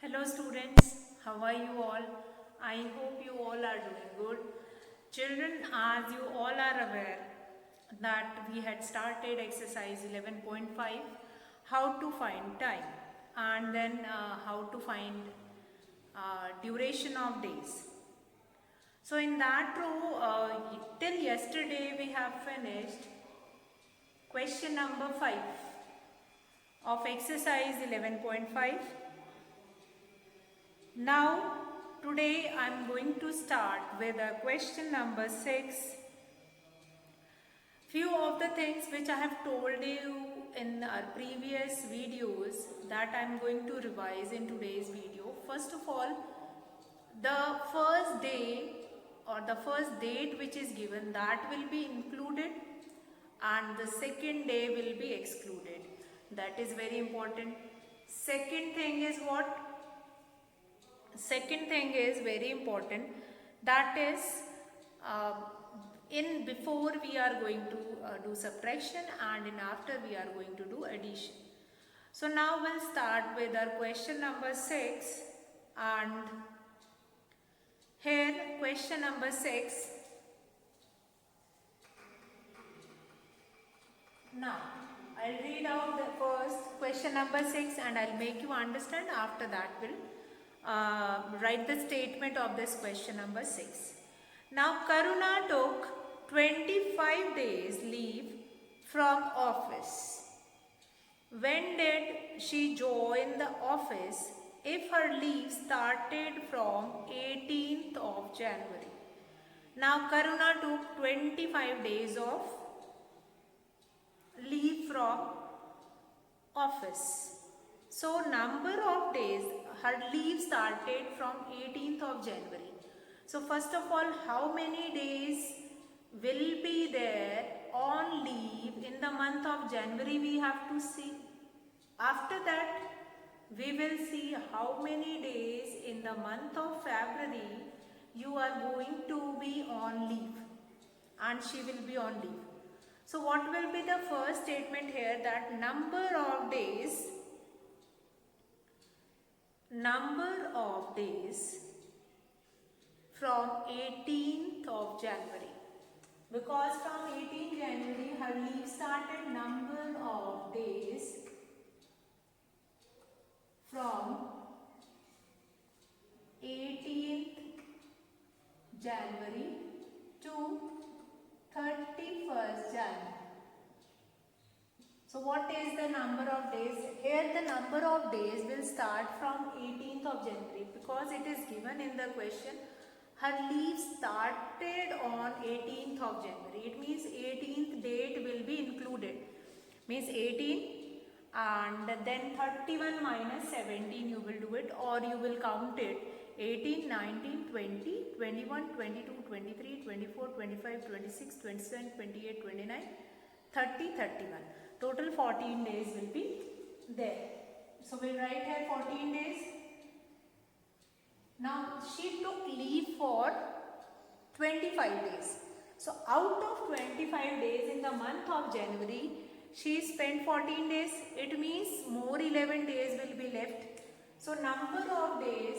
Hello students, how are you all? I hope you all are doing good. Children, as you all are aware that we had started exercise 11.5, how to find time, and then how to find duration of days. So in that row, till yesterday we have finished question number 5 of exercise 11.5. Now, today I am going to start with a question number 6. Few of the things which I have told you in our previous videos that I am going to revise in today's video. First of all, the first day or the first date which is given, that will be included and the second day will be excluded. That is very important. Second thing is what? Second thing is very important, that is in before we are going to do subtraction and in after we are going to do addition. So now we'll start with our question number 6, and here question number 6. Now I'll read out the first question number 6 and I'll make you understand. After that we'll write the statement of this question number 6. Now Karuna took 25 days leave from office. When did she join the office if her leave started from 18th of January? Now Karuna took 25 days of leave from office. So number of days, her leave started from 18th of January. So first of all, how many days will be there on leave in the month of January we have to see. After that, we will see how many days in the month of February you are going to be on leave and she will be on leave. So what will be the first statement here, that number of days from 18th of January, because from 18th January her leave started. Number of days from 18th January to 31st January. So what is the number of days? Here the number of days will start from 18th of January because it is given in the question. Her leave started on 18th of January. It means 18th date will be included. Means 18 and then 31 minus 17 you will do it, or you will count it 18, 19, 20, 21, 22, 23, 24, 25, 26, 27, 28, 29, 30, 31. Total 14 days will be there. So we'll write here 14 days. Now she took leave for 25 days. So out of 25 days in the month of January, she spent 14 days. It means more 11 days will be left. So number of days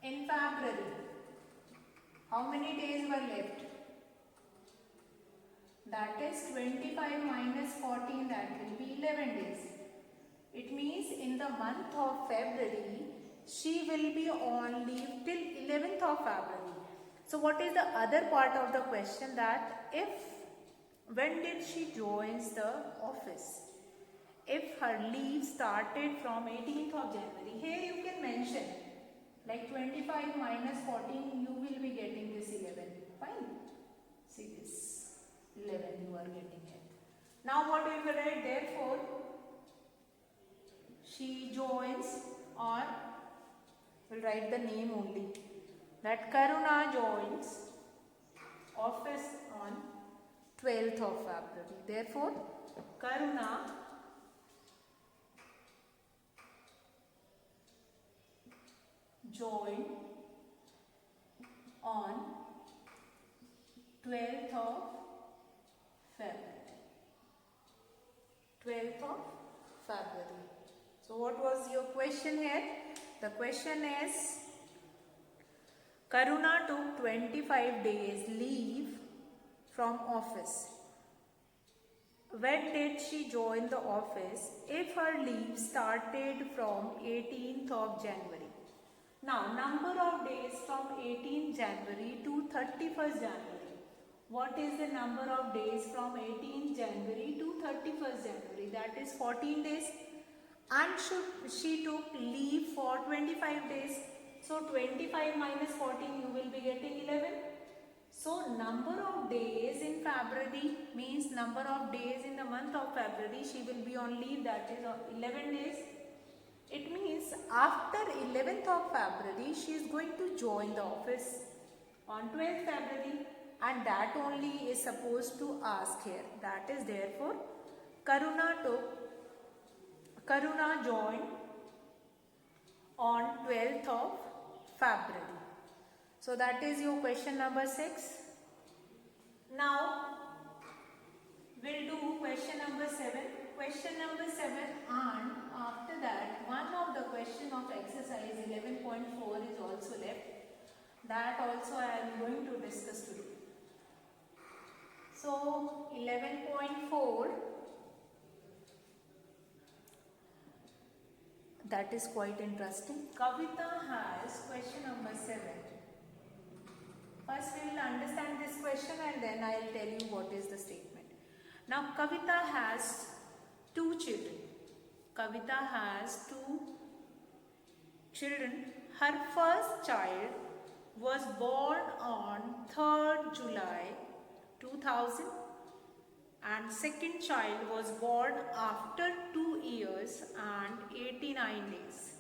in February. How many days were left? That is 25 minus 14, that will be 11 days. It means in the month of February, she will be on leave till 11th of February. So what is the other part of the question, that when did she joins the office? If her leave started from 18th of January, here you can mention like 25 minus 14, you will be getting this 11. Fine. See this 11 you are getting here. Now what we will write? Therefore, she joins, or we'll write the name only, that Karuna joins office on 12th of February. Therefore, Karuna joined on 12th of February. 12th of February. So what was your question here? The question is, Karuna took 25 days leave from office. When did she join the office if her leave started from 18th of January? Now, number of days from 18th January to 31st January. What is the number of days from 18th January to 31st January? That is 14 days. And she took leave for 25 days. So 25 minus 14, you will be getting 11. So number of days in February means number of days in the month of February she will be on leave, that is 11 days. It means after 11th of February she is going to join the office on 12th February, and that only is supposed to ask here. That is therefore Karuna joined on 12th of February. So that is your question number 6. Now we'll do question number 7. Question number 7, and after that one of the question of exercise 11.4 is also left. That also I am going to discuss today. So 11.4, that is quite interesting. Kavita has question number 7. First we will understand this question and then I will tell you what is the statement. Now Kavita has 2 children. Kavita has 2 children. Her first child was born on 3rd July 2000 and second child was born after 2 years and 89 days.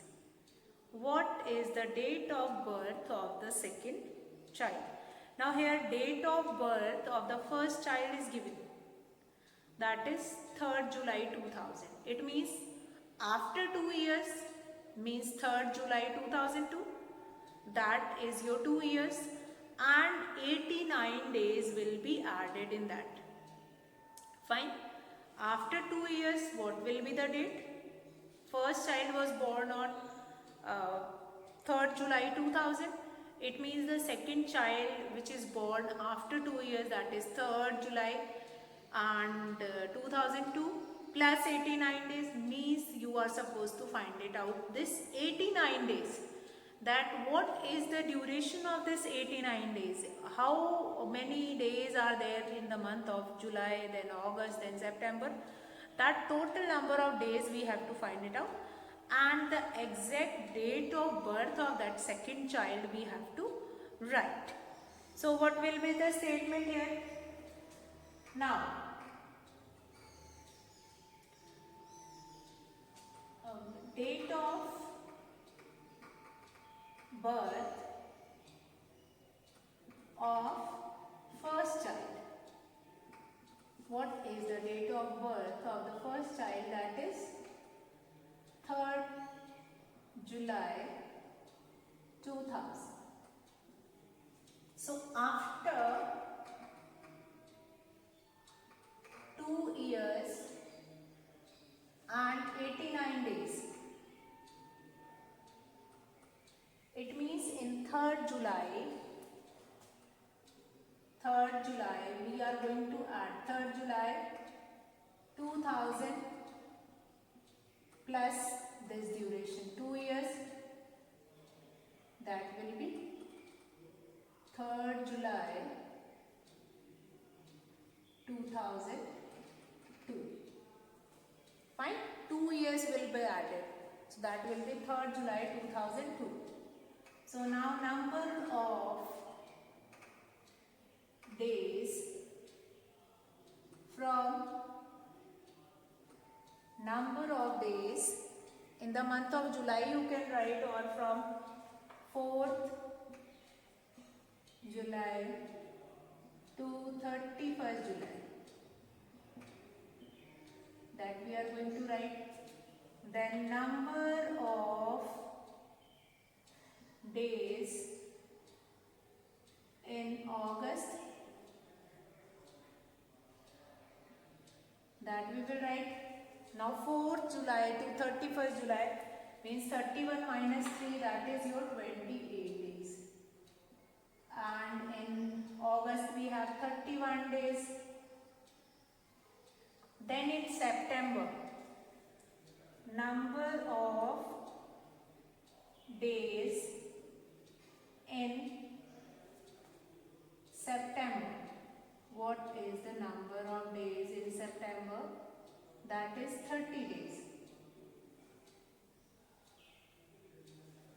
What is the date of birth of the second child? Now here date of birth of the first child is given. That is 3rd July 2000. It means after 2 years means 3rd July 2002. That is your 2 years and 89 days will be added in that. Fine. After 2 years, what will be the date? First child was born on 3rd July 2000. It means the second child which is born after 2 years, that is 3rd July and 2002 plus 89 days means you are supposed to find it out. This 89 days, that what is the duration of this 89 days? How many days are there in the month of July, then August, then September? That total number of days we have to find it out, and the exact date of birth of that second child we have to write. So what will be the statement here? Now date of birth of first child. What is the date of birth of the first child? That is 3rd July 2000. So after 2 years and 89 days, it means in 3rd July we are going to add 3rd July 2000 plus this duration 2 years, that will be 3rd July 2002. Fine, 2 years will be added, so that will be 3rd July 2002. So now number of days from number of days in the month of July you can write, or from 4th July to 31st July, that we are going to write. Then number of days in August, that we will write. Now 4th July to 31st July means 31 minus 3, that is your 28 days. And in August we have 31 days. Then in September, number of days in September. What is the number of days in September? That is 30 days.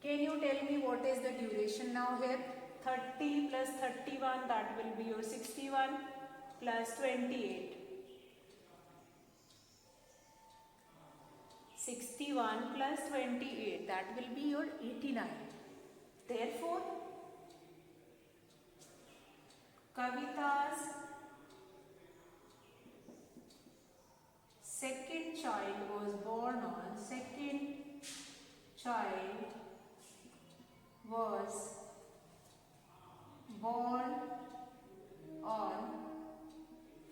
Can you tell me what is the duration now here? 30 plus 31, that will be your 61 plus 28. 61 plus 28, that will be your 89. Therefore, Kavita's second child was born on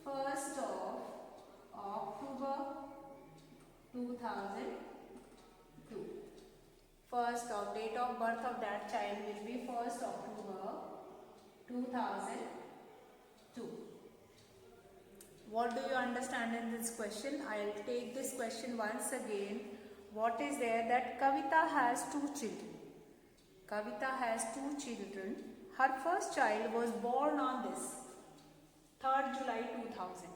1st of October 2002. First of date of birth of that child will be 1st October 2002. What do you understand in this question? I will take this question once again. What is there? That Kavita has 2 children. Kavita has 2 children. Her first child was born on this 3rd July 2000.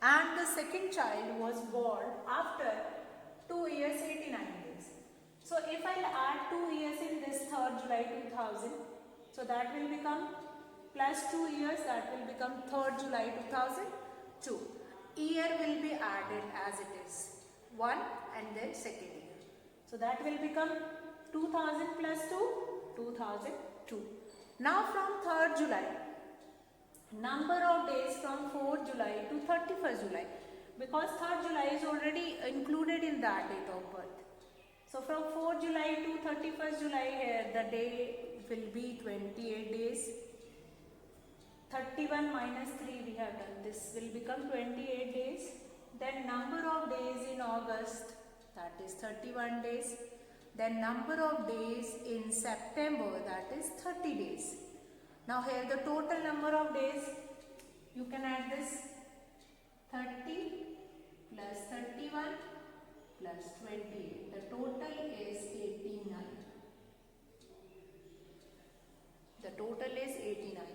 And the second child was born after 2 years 89 days. So if I will add 2 years in this 3rd July 2000, so that will become plus 2 years, that will become 3rd July 2002. Year will be added as it is, 1 and then second year. So that will become 2000 plus 2, 2002. Now from 3rd July, number of days from 4th July to 31st July, because 3rd July is already included in that date of birth. So from 4th July to 31st July here, the day will be 28 days. 31 minus 3 we have done, this will become 28 days. Then number of days in August, that is 31 days. Then number of days in September, that is 30 days. Now here the total number of days, you can add this 30 plus 31 plus 28. The total is 89. The total is 89.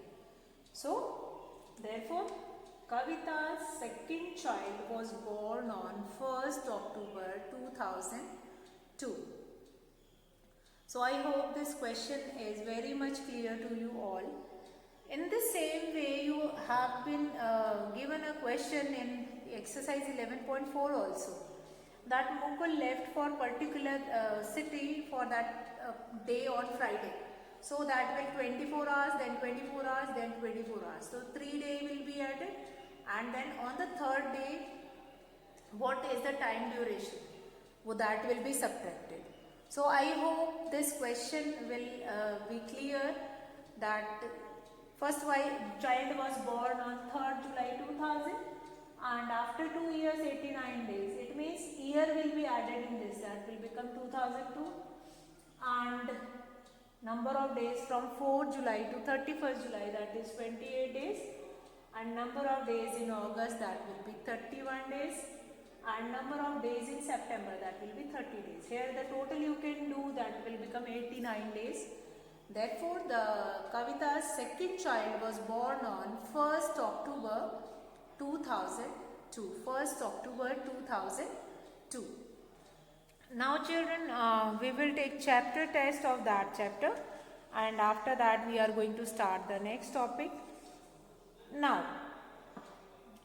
So, therefore, Kavita's second child was born on 1st October 2002. So, I hope this question is very much clear to you all. In the same way, you have been given a question in exercise 11.4 also, that Mukul left for particular city for that day on Friday. So that will 24 hours, then 24 hours, then 24 hours. So 3 days will be added, and then on the 3rd day, what is the time duration? Well, that will be subtracted. So I hope this question will be clear, that first child was born on 3rd July 2000, and after 2 years 89 days. It means year will be added in this, that will become 2002, and number of days from 4th July to 31st July, that is 28 days, and number of days in August, that will be 31 days, and number of days in September, that will be 30 days. Here the total you can do, that will become 89 days. Therefore, the Kavita's second child was born on 1st October 2002. 1st October 2002. Now children, we will take chapter test of that chapter, and after that we are going to start the next topic. Now,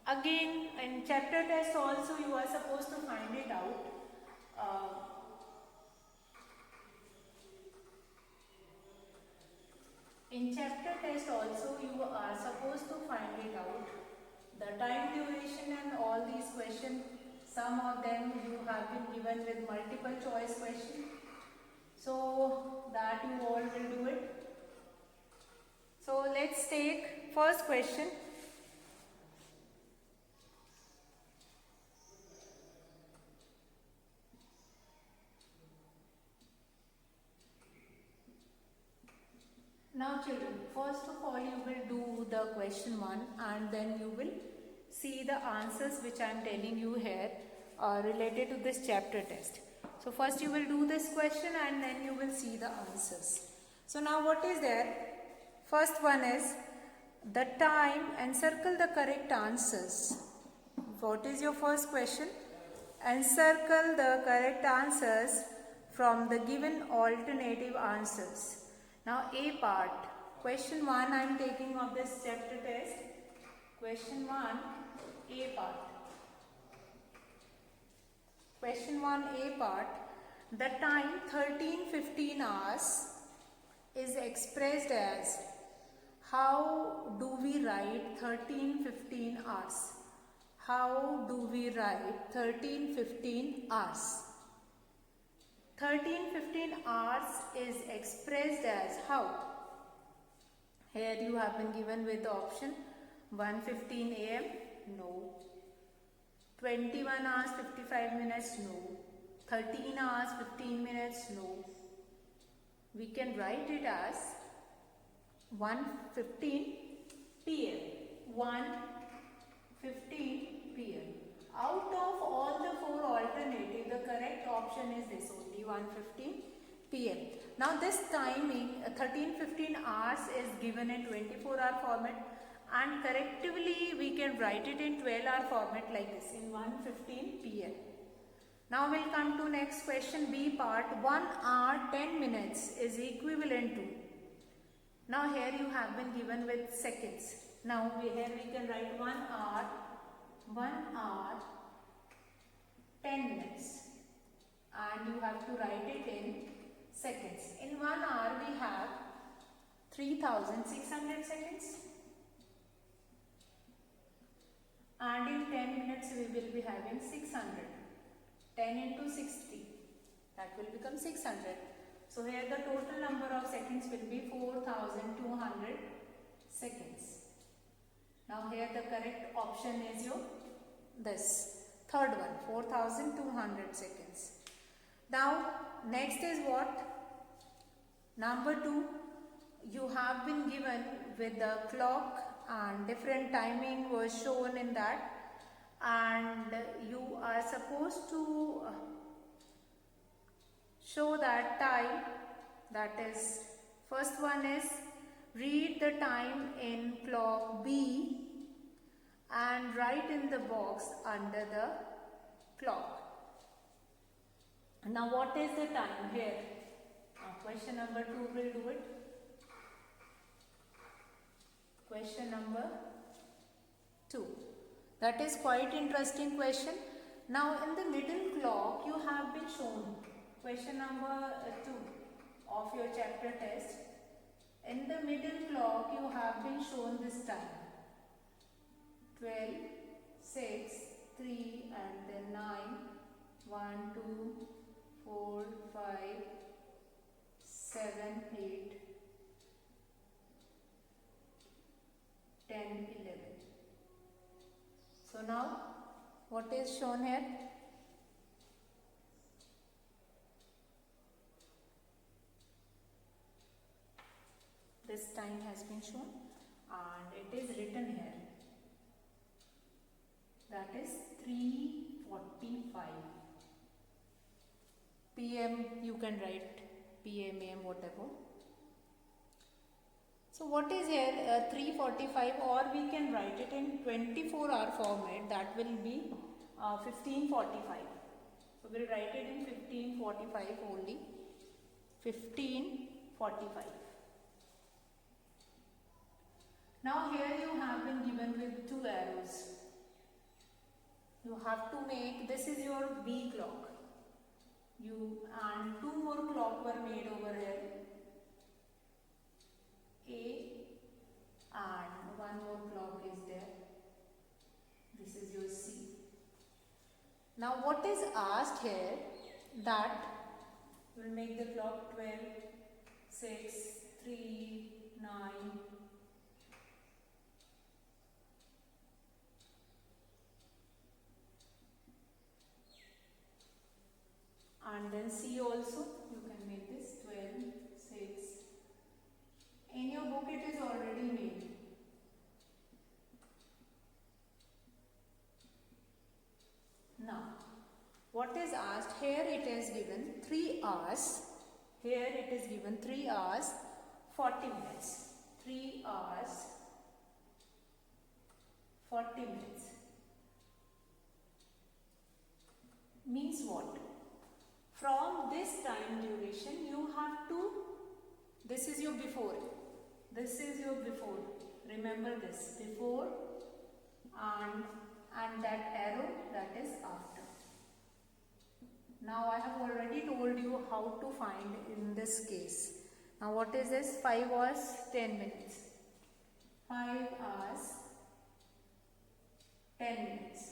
again in chapter test also you are supposed to find it out. In chapter test also you are supposed to find it out. The time duration and all these questions, some of them you have been given with multiple choice question. So that you all will do it. So let's take first question. Now children, first of all you will do the question 1 and then you will see the answers which I am telling you here related to this chapter test. So first you will do this question and then you will see the answers. So now what is there? First one is the time, encircle the correct answers. What is your first question? Encircle the correct answers from the given alternative answers. Now A part, question 1 I am taking of this chapter test. Question 1, A part. Question 1, A part. The time 13:15 hours is expressed as, how do we write 13:15 hours? How do we write 13:15 hours? 13:15 hours is expressed as how? Here you have been given with the option 1:15 am, no. 21 hours 55 minutes, no. 13 hours 15 minutes, no. We can write it as 1:15 pm. 1:15 pm. Out of all the 4 alternatives, the correct option is this only, 1:15 pm. Now this timing 13:15 hours is given in 24-hour format, and correctly we can write it in 12-hour format like this, in 1:15 pm. Now we'll come to next question, B part. 1 hour 10 minutes is equivalent to. Now here you have been given with seconds. Now here we can write 1 hour 10 minutes, and you have to write it in seconds. In 1 hour we have 3600 seconds, and in 10 minutes we will be having 600. 10 into 60, that will become 600. So here the total number of seconds will be 4200 seconds. Now here the correct option is your this third one, 4200 seconds. Now next is what? Number 2, you have been given with the clock and different timing was shown in that, and you are supposed to show that time. That is, first one is read the time in clock B and write in the box under the clock. Now what is the time here? Question number 2 will do it. Question number 2. That is quite interesting question. Now in the middle clock you have been shown question number 2 of your chapter test. In the middle clock you have been shown this time 12, 6, 3 and then 9, 1, 2, 4, 5, 7, 8, 10, 11. So now what is shown here? This time has been shown and it is written here. That is 3:45 PM. You can write PM, AM, whatever. So what is here 3:45, or we can write it in 24-hour format. That will be 15:45. So we'll write it in 15:45 only. 15:45. Now here you have been given with 2 arrows. You have to make, this is your B clock. And 2 more clock were made over here. A and 1 more clock is there. This is your C. Now what is asked here, that will make the clock 12, 6, 3, 9, and then C also you can make this 12, 6. In your book it is already made. Now, what is asked here, it is given 3 hours. Here it is given 3 hours 40 minutes. 3 hours 40 minutes. Means what? From this time duration you have to, this is your before, this is your before, remember this, before, and that arrow, that is after. Now I have already told you how to find in this case. Now what is this? 5 hours 10 minutes. 5 hours 10 minutes.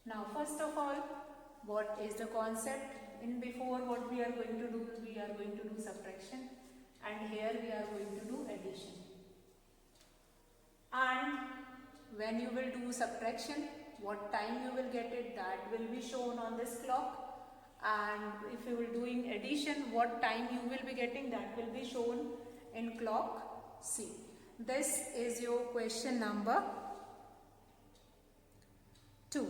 Now first of all, what is the concept? In before, what we are going to do? We are going to do subtraction, and here we are going to do addition. And when you will do subtraction, what time you will get it, that will be shown on this clock. And if you will doing addition, what time you will be getting, that will be shown in clock C. This is your question number 2.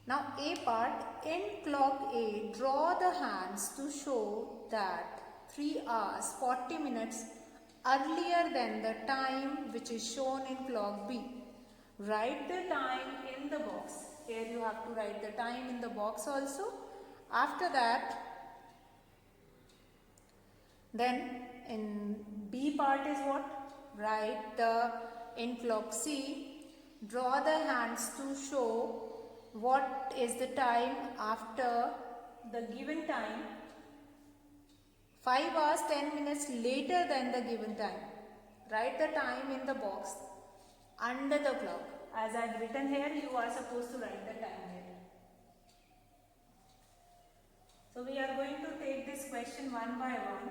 Now A part, in clock A, draw the hands to show that 3 hours 40 minutes earlier than the time which is shown in clock B. Write the time in the box. Here you have to write the time in the box also. After that, then in B part is what? Write the, in clock C, draw the hands to show what is the time after the given time, 5 hours 10 minutes later than the given time. Write the time in the box under the clock. As I have written here, you are supposed to write the time here. So we are going to take this question one by one.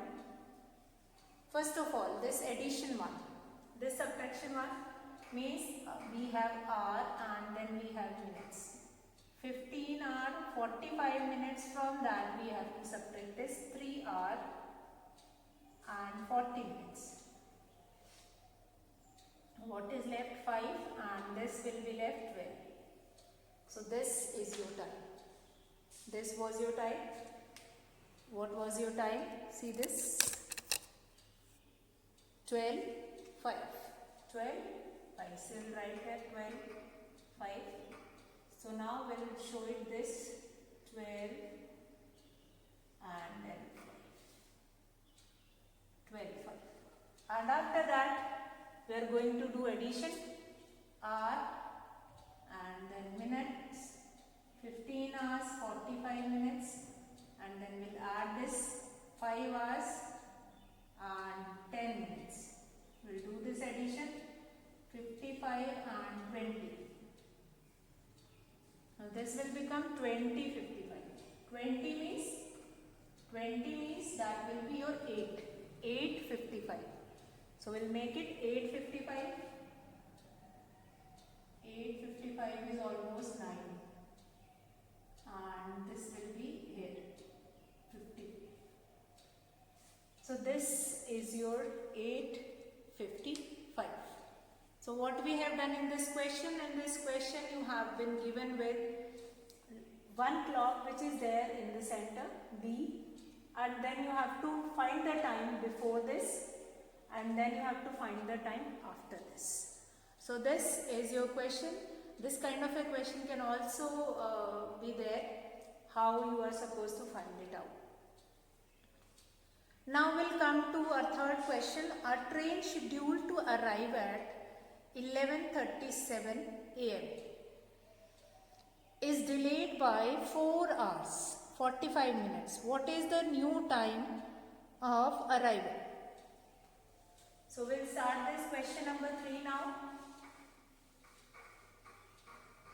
First of all, this addition one, this subtraction one means we have hour and then we have minutes. 15 hour 45 minutes, from that we have to subtract this 3 hour and 40 minutes. What is left? 5, and this will be left 12. So this is your time. This was your time. What was your time? See this? 12, 5. 12, 5. So we'll write here 12, 5. So now we'll show it this 12 and then 12, 5. And after that we are going to do addition, hour and then minutes, 15 hours 45 minutes, and then we'll add this 5 hours and 10 minutes. We'll do this addition, 55 and 20. Now this will become 20, 55. 20 means that will be your 8. 8, 55. So we'll make it 855. 855 is almost 9. And this will be here 50. So this is your 855. So what we have done in this question, you have been given with one clock which is there in the center, B, and then you have to find the time before this, and then you have to find the time after this. So this is your question. This kind of a question can also be there, how you are supposed to find it out. Now we'll come to our third question. A train scheduled to arrive at 11:37 a.m. is delayed by 4 hours 45 minutes. What is the new time of arrival? So we'll start this question number 3 now.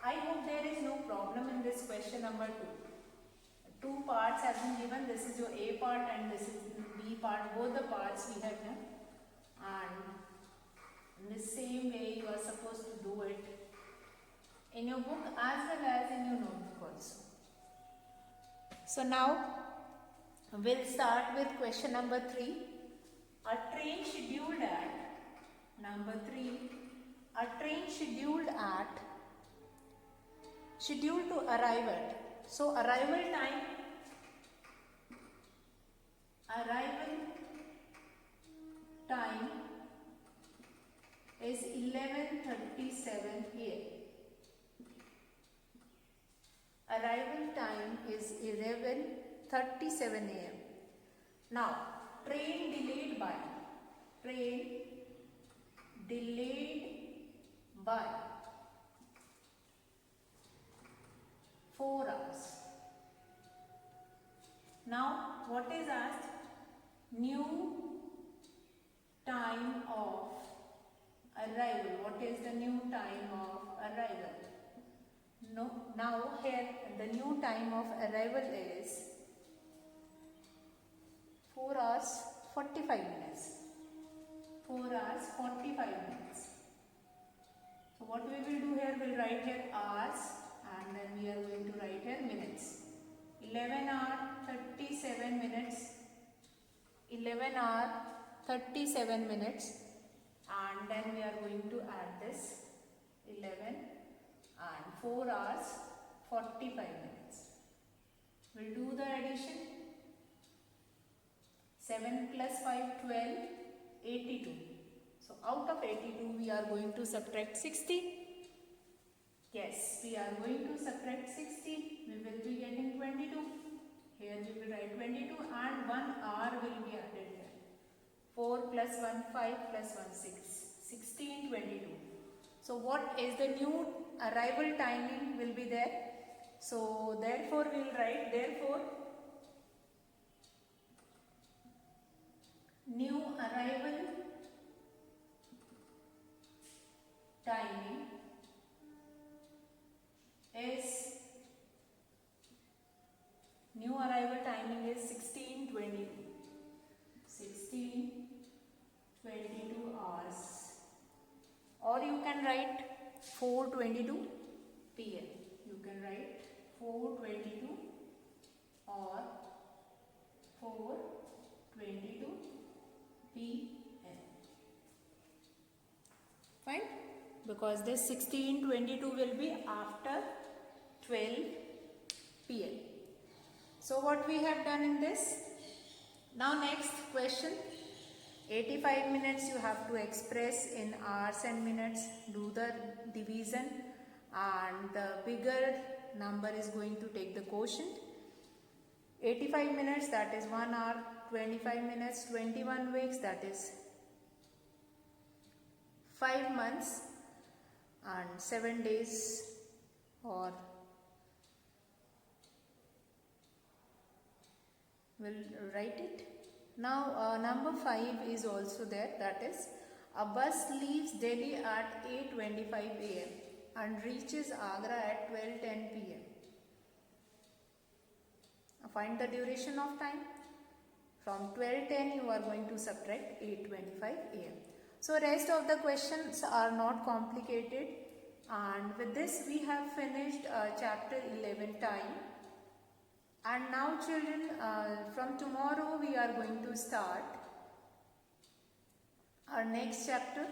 I hope there is no problem in this question number 2. 2 parts have been given. This is your A part and this is B part. Both the parts we have done. And in the same way you are supposed to do it in your book as well as in your notebook also. So now We'll start with question number 3. A train scheduled at number 3. A train scheduled to arrive at. So arrival time is 11:37 a.m. Arrival time is 11:37 a.m. Now, train delayed by 4 hours. Now, what is asked? New time of arrival. What is the new time of arrival? No, now here the new time of arrival is 4 hours 45 minutes. 4 hours 45 minutes. So what we will do here, we'll write here hours and then we are going to write here minutes. 11 hour 37 minutes. 11 hour 37 minutes, and then we are going to add this 11 and 4 hours 45 minutes. We'll do the addition. 7 plus 5 12 82. So out of 82 we are going to subtract 60. Yes, we are going to subtract 60. We will be getting 22. Here we will write 22 and 1 hour will be added here. 4 plus 1 5 plus 1 6. 16 22. So what is the new arrival timing will be there. So therefore we will write new arrival timing is 16:22. 16:22 hours, or you can write 4:22 p.m. You can write 4:22 or 4:22 p.m. Fine, because this 16:22 will be after 12 p.m. So what we have done in this? Now next question. 85 minutes you have to express in hours and minutes. Do the division and the bigger number is going to take the quotient. 85 minutes, that is 1 hour. 25 minutes, 21 weeks, that is 5 months and 7 days, or we'll write it. Now number 5 is also there, that is a bus leaves Delhi at 8:25 a.m. and reaches Agra at 12:10 p.m. Find the duration of time. From 12:10 you are going to subtract 8:25 a.m. So rest of the questions are not complicated, and with this we have finished chapter 11 time. And now children, from tomorrow we are going to start our next chapter,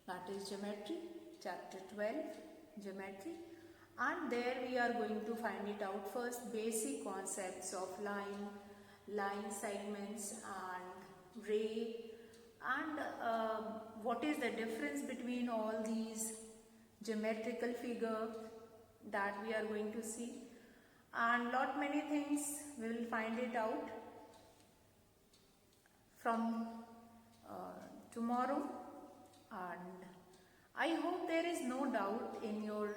that is geometry, chapter 12, geometry, and there we are going to find it out. First, basic concepts of line segments and ray, and what is the difference between all these geometrical figure that we are going to see. And lot many things we will find it out from tomorrow, and I hope there is no doubt in your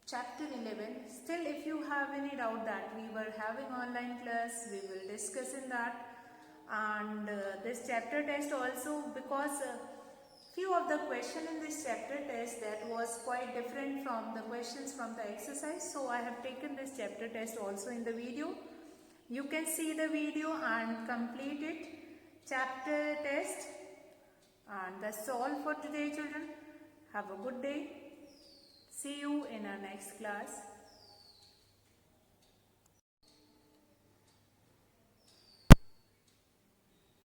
chapter 11. Still, if you have any doubt that we were having online class, we will discuss in that. And this chapter test also, because few of the question in this chapter test that was quite different from the questions from the exercise, so I have taken this chapter test also in the video. You can see the video and complete it, chapter test. And that's all for today children. Have a good day. See you in our next class.